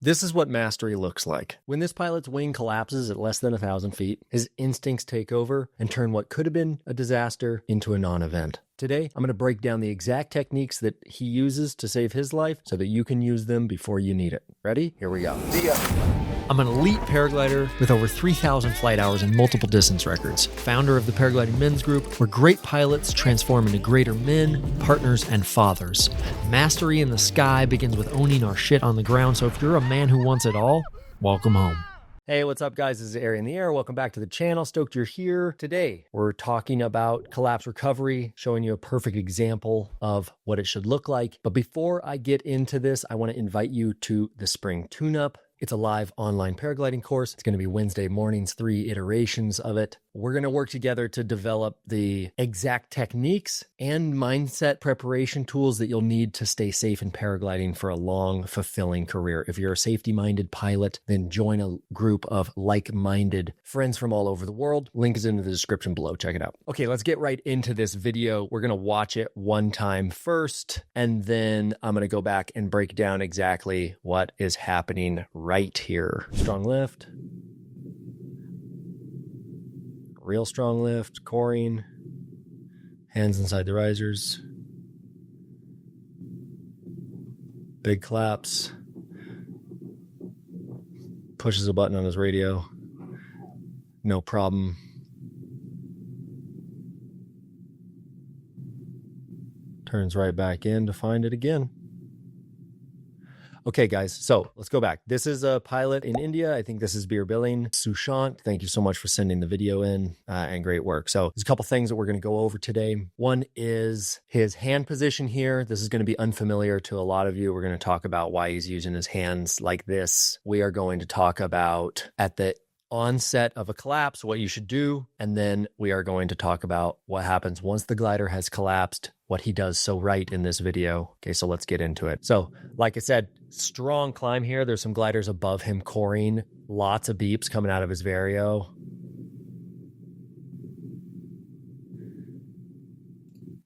This is what mastery looks like. When this pilot's wing collapses at less than 1,000 feet, his instincts take over and turn what could have been a disaster into a non-event. Today, I'm going to break down the exact techniques that he uses to save his life so that you can use them before you need it. Ready? Here we go. I'm an elite paraglider with over 3,000 flight hours and multiple distance records. Founder of the Paragliding Men's Group, where great pilots transform into greater men, partners, and fathers. Mastery in the sky begins with owning our shit on the ground, so if you're a man who wants it all, welcome home. Hey, what's up, guys? This is Ari in the Air. Welcome back to the channel. Stoked you're here. Today, we're talking about collapse recovery, showing you a perfect example of what it should look like. But before I get into this, I want to invite you to the Spring Tuneup. It's a live online paragliding course. It's going to be Wednesday mornings, 3 iterations of it. We're going to work together to develop the exact techniques and mindset preparation tools that you'll need to stay safe in paragliding for a long, fulfilling career. If you're a safety-minded pilot, then join a group of like-minded friends from all over the world. Link is in the description below. Check it out. Okay, let's get right into this video. We're going to watch it one time first, and then I'm going to go back and break down exactly what is happening right here. Strong lift. Real strong lift, coring, hands inside the risers, big collapse, pushes a button on his radio, no problem. Turns right back in to find it again. Okay, guys, so let's go back. This is a pilot in India. I think this is beer billing. Sushant, thank you so much for sending the video in and great work. So there's a couple things that we're going to go over today. One is his hand position here. This is going to be unfamiliar to a lot of you. We're going to talk about why he's using his hands like this. We are going to talk about at the onset of a collapse, what you should do. And then we are going to talk about what happens once the glider has collapsed, what he does so right in this video. Okay, so let's get into it. So like I said, strong climb here. There's some gliders above him coring, lots of beeps coming out of his vario.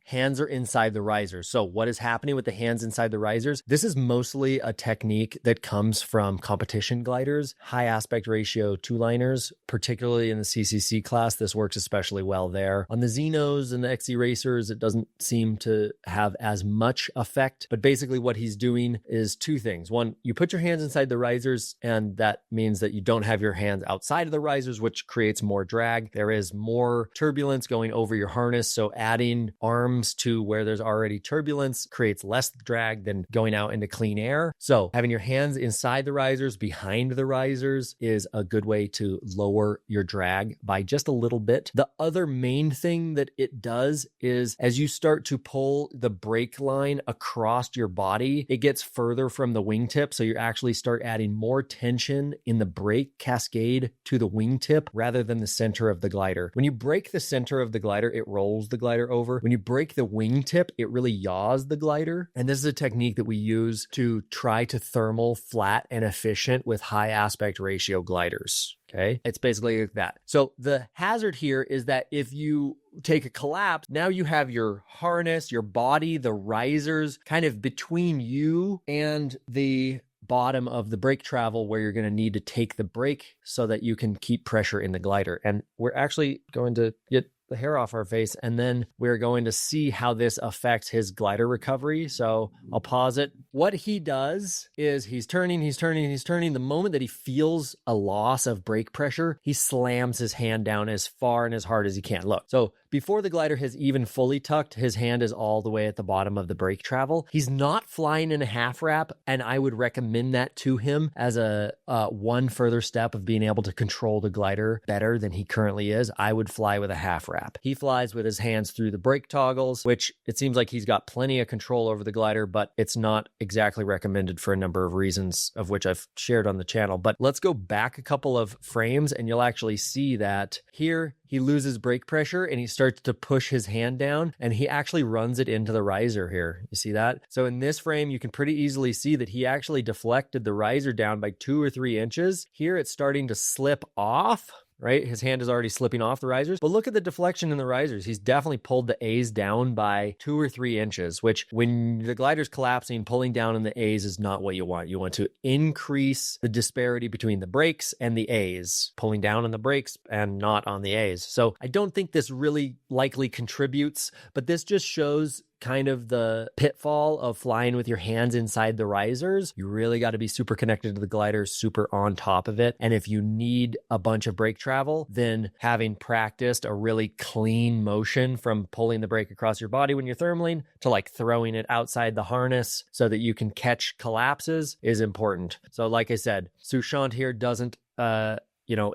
Hands are inside the risers. So what is happening with the hands inside the risers? This is mostly a technique that comes from competition gliders, high aspect ratio two-liners, particularly in the CCC class. This works especially well there. On the Xenos and the XC Racers, it doesn't seem to have as much effect, but basically what he's doing is two things. One, you put your hands inside the risers, and that means that you don't have your hands outside of the risers, which creates more drag. There is more turbulence going over your harness, so adding arms to where there's already turbulence creates less drag than going out into clean air. So having your hands inside the risers, behind the risers, is a good way to lower your drag by just a little bit. The other main thing that it does is as you start to pull the brake line across your body, it gets further from the wingtip. So you actually start adding more tension in the brake cascade to the wingtip rather than the center of the glider. When you break the center of the glider, it rolls the glider over. When you break the wingtip, it really yaws the glider. And this is a technique that we use to try to thermal flat and efficient with high aspect ratio gliders. Okay, it's basically like that. So the hazard here is that if you take a collapse, now you have your harness, your body, the risers kind of between you and the bottom of the brake travel where you're going to need to take the brake so that you can keep pressure in the glider. And we're actually going to get the hair off our face, and then we're going to see how this affects his glider recovery. So I'll pause it. What he does is he's turning. The moment that he feels a loss of brake pressure, he slams his hand down as far and as hard as he can. Look, so before the glider has even fully tucked, his hand is all the way at the bottom of the brake travel. He's not flying in a half wrap, and I would recommend that to him as a one further step of being able to control the glider better than he currently is. I would fly with a half wrap. He flies with his hands through the brake toggles, which it seems like he's got plenty of control over the glider, but it's not exactly recommended for a number of reasons of which I've shared on the channel. But let's go back a couple of frames and you'll actually see that here he loses brake pressure and he starts to push his hand down and he actually runs it into the riser here. You see that? So in this frame, you can pretty easily see that he actually deflected the riser down by 2 or 3 inches. Here it's starting to slip off. right? His hand is already slipping off the risers, but look at the deflection in the risers. He's definitely pulled the A's down by 2 or 3 inches, which when the glider's collapsing, pulling down in the A's is not what you want. You want to increase the disparity between the brakes and the A's, pulling down on the brakes and not on the A's. So I don't think this really likely contributes, but this just shows kind of the pitfall of flying with your hands inside the risers. You really got to be super connected to the glider, super on top of it. And if you need a bunch of brake travel, then having practiced a really clean motion from pulling the brake across your body when you're thermaling to like throwing it outside the harness so that you can catch collapses is important. So like I said, Sushant here doesn't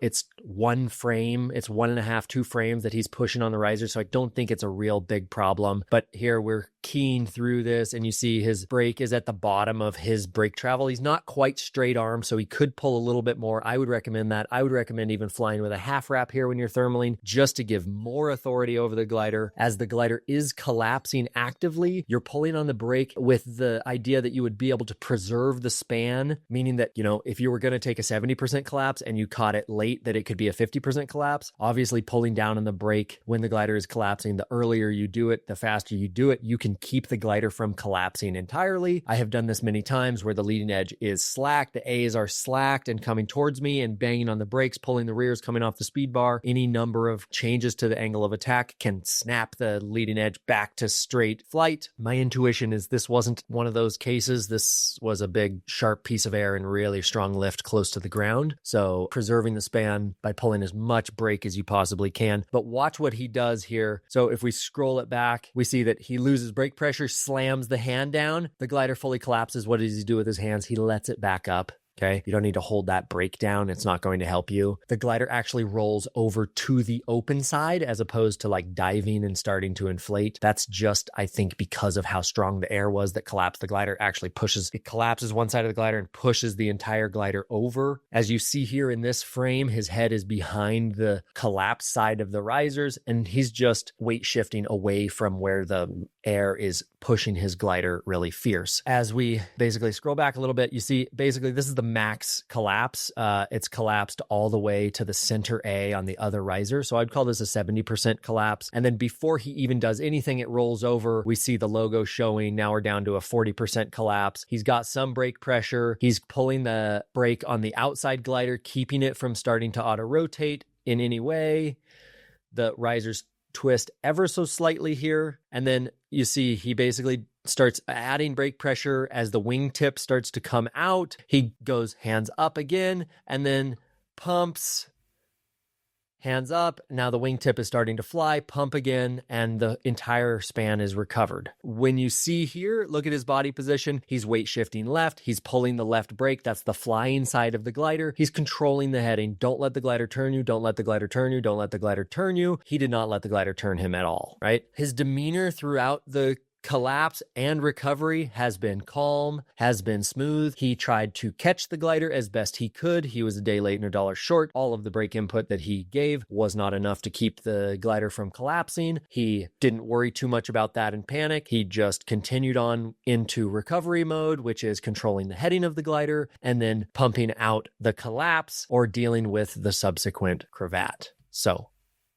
it's 1 frame, it's 1.5, 2 frames that he's pushing on the riser. So I don't think it's a real big problem. But here we're keying through this and you see his brake is at the bottom of his brake travel. He's not quite straight arm, so he could pull a little bit more. I would recommend that. I would recommend even flying with a half wrap here when you're thermaling, just to give more authority over the glider. As the glider is collapsing actively, you're pulling on the brake with the idea that you would be able to preserve the span, meaning that, if you were going to take a 70% collapse and you caught it late, that it could be a 50% collapse. Obviously, pulling down on the brake when the glider is collapsing, the earlier you do it, the faster you do it, you can keep the glider from collapsing entirely. I have done this many times where the leading edge is slack, the A's are slacked and coming towards me and banging on the brakes, pulling the rears, coming off the speed bar. Any number of changes to the angle of attack can snap the leading edge back to straight flight. My intuition is this wasn't one of those cases. This was a big, sharp piece of air and really strong lift close to the ground. So preserving the span by pulling as much brake as you possibly can. But watch what he does here. So if we scroll it back, we see that he loses brake pressure, slams the hand down. The glider fully collapses. What does he do with his hands? He lets it back up. Okay. You don't need to hold that brake down. It's not going to help you. The glider actually rolls over to the open side as opposed to like diving and starting to inflate. That's just, I think, because of how strong the air was that collapsed. The glider actually it collapses one side of the glider and pushes the entire glider over. As you see here in this frame, his head is behind the collapsed side of the risers and he's just weight shifting away from where the air is pushing his glider really fierce. As we basically scroll back a little bit, you see basically this is the max collapse. It's collapsed all the way to the center A on the other riser. So I'd call this a 70% collapse. And then before he even does anything, it rolls over. We see the logo showing. Now we're down to a 40% collapse. He's got some brake pressure. He's pulling the brake on the outside glider, keeping it from starting to auto rotate in any way. The risers twist ever so slightly here. And then you see he basically starts adding brake pressure as the wingtip starts to come out. He goes hands up again and then pumps, hands up. Now the wingtip is starting to fly, pump again, and the entire span is recovered. When you see here, look at his body position. He's weight shifting left. He's pulling the left brake. That's the flying side of the glider. He's controlling the heading. Don't let the glider turn you. Don't let the glider turn you. Don't let the glider turn you. He did not let the glider turn him at all, right? His demeanor throughout the collapse and recovery has been calm, has been smooth. He tried to catch the glider as best he could. He was a day late and a dollar short. All of the brake input that he gave was not enough to keep the glider from collapsing. He didn't worry too much about that and panic. He just continued on into recovery mode, which is controlling the heading of the glider and then pumping out the collapse or dealing with the subsequent cravat. So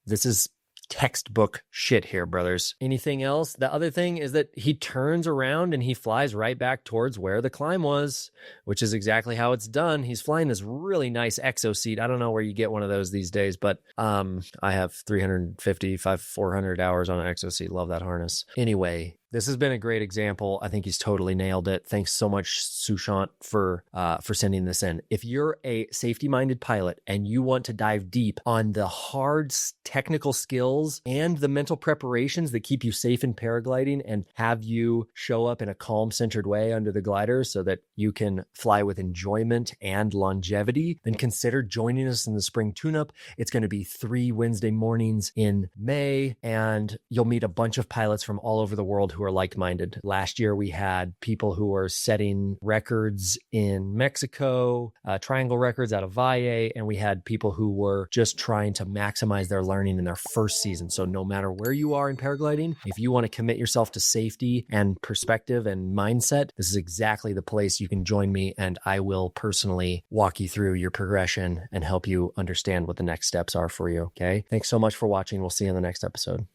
this is textbook shit here, brothers. Anything else? The other thing is that he turns around and he flies right back towards where the climb was, which is exactly how it's done. He's flying this really nice exo seat. I don't know where you get one of those these days, but I have 400 hours on an exo seat. Love that harness. Anyway, this has been a great example. I think he's totally nailed it. Thanks so much, Sushant, for sending this in. If you're a safety-minded pilot and you want to dive deep on the hard technical skills and the mental preparations that keep you safe in paragliding and have you show up in a calm, centered way under the glider so that you can fly with enjoyment and longevity, then consider joining us in the Spring Tuneup. It's going to be 3 Wednesday mornings in May, and you'll meet a bunch of pilots from all over the world who who are like-minded. Last year, we had people who were setting records in Mexico, triangle records out of Valle, and we had people who were just trying to maximize their learning in their first season. So no matter where you are in paragliding, if you want to commit yourself to safety and perspective and mindset, this is exactly the place you can join me, and I will personally walk you through your progression and help you understand what the next steps are for you. Okay. Thanks so much for watching. We'll see you in the next episode.